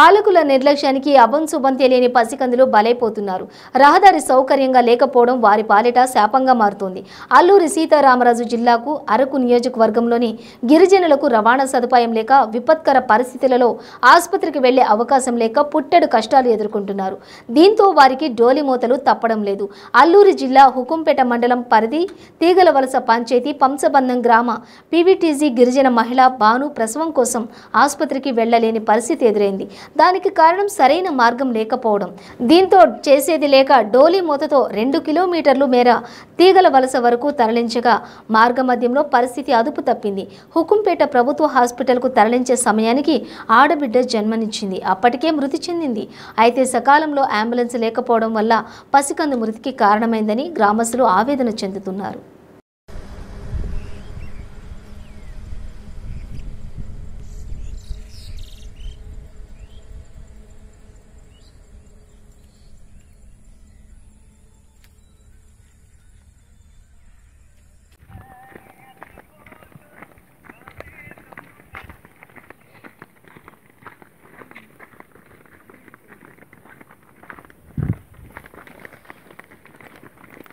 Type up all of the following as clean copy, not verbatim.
పాలకుల నిర్లక్ష్యానికి అభంశుభం తెలియని పసికందులు బలైపోతున్నారు. రహదారి సౌకర్యంగా లేకపోవడం వారి పాలిట శాపంగా మారుతోంది. అల్లూరి సీతారామరాజు జిల్లాకు అరకు నియోజకవర్గంలోని గిరిజనులకు రవాణా సదుపాయం లేక విపత్కర పరిస్థితులలో ఆసుపత్రికి వెళ్లే అవకాశం లేక పుట్టెడు కష్టాలు ఎదుర్కొంటున్నారు. దీంతో వారికి డోలిమోతలు తప్పడం లేదు. అల్లూరి జిల్లా హుకుంపేట మండలం పరిధి తీగలవలస పంచాయతీ పంసబంధం గ్రామ పీవీటీజీ గిరిజన మహిళ బాను ప్రసవం కోసం ఆసుపత్రికి వెళ్లలేని పరిస్థితి ఎదురైంది. దానికి కారణం సరైన మార్గం లేకపోవడం. దీంతో చేసేది లేక డోలీ మూతతో 2 కిలోమీటర్లు మేర తీగల వలస వరకు తరలించగా మార్గ మధ్యంలో పరిస్థితి అదుపు తప్పింది. హుకుంపేట ప్రభుత్వ హాస్పిటల్కు తరలించే సమయానికి ఆడబిడ్డ జన్మనిచ్చింది. అప్పటికే మృతి చెందింది. అయితే సకాలంలో అంబులెన్స్ లేకపోవడం వల్ల పసికందు మృతికి కారణమైందని గ్రామస్తులు ఆవేదన చెందుతున్నారు.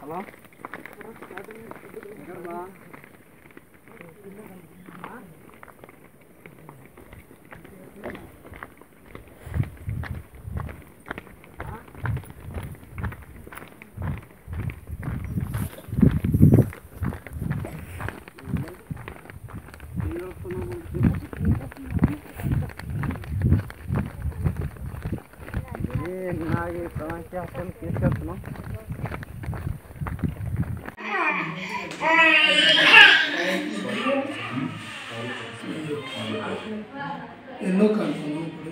హలో నాకు సమస్య వస్తుంది తీసుకొస్తున్నాం. ఎన్నో కన్ఫర్మ్ ఇప్పుడు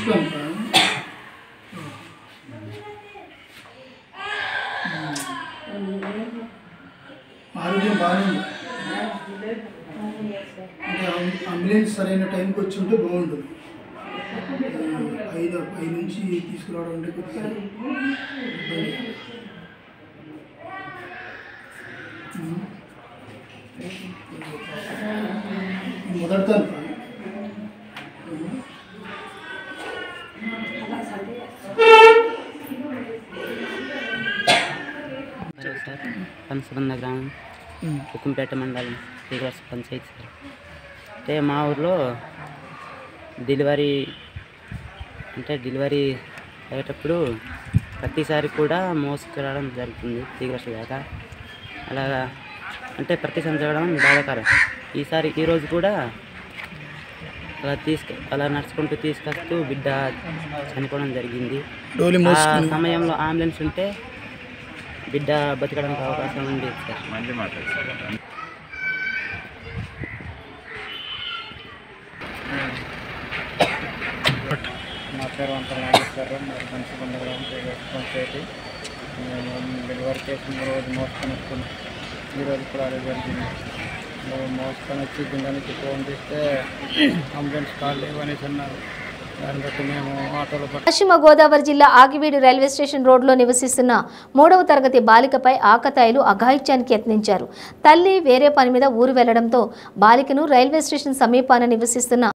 కన్ఫర్మ్ ఆరోగ్యం బాగానే ఉంది. అంటే అంబులెన్స్ సరైన టైంకి వచ్చి ఉంటే బాగుంటుంది. 5 నుంచి తీసుకురావడం అంటే కొద్దిగా మొదటి కన్ఫర్మ్ పంచబంధ గ్రామం హుకుంపేట మండలం తీగలవలస పంచాయతీ సార్. అంటే మా ఊర్లో డెలివరీ అయ్యేటప్పుడు ప్రతిసారి కూడా మోసుకురావడం జరుగుతుంది తీగలవలస దాకా. అలాగా అంటే ప్రతి సంవత్సరం బాధాకరం. ఈరోజు కూడా అలా నడుచుకుంటూ తీసుకొస్తూ బిడ్డ చనిపోవడం జరిగింది. ఆ సమయంలో అంబులెన్స్ ఉంటే బిడ్డ బతకడానికి అవకాశం ఉంది సార్. నా పేరు అంతా నాగేశ్వరరావు. మరి పంచబంధ గ్రామం పంచాయతీ. నేను డెలివరీ చేసిన రోజు మోసుకొని వస్తున్నాను. ఈరోజు కూడా అదే జరిగింది. మోసుకొని వచ్చి కిందనికి ఫోన్ చేస్తే అంబులెన్స్ కాల్ లేవనేసి అన్నారు. దాన్ని బట్టి మేము ఆటోలో పశ్చిమ గోదావరి జిల్లా ఆగివీడు రైల్వే స్టేషన్ రోడ్లో నివసిస్తున్న 3వ తరగతి బాలికపై ఆకతాయిలు అఘాయిత్యానికి యత్నించారు. తల్లి వేరే పని మీద ఊరు వెళ్లడంతో బాలికను రైల్వే స్టేషన్ సమీపాన నివసిస్తున్న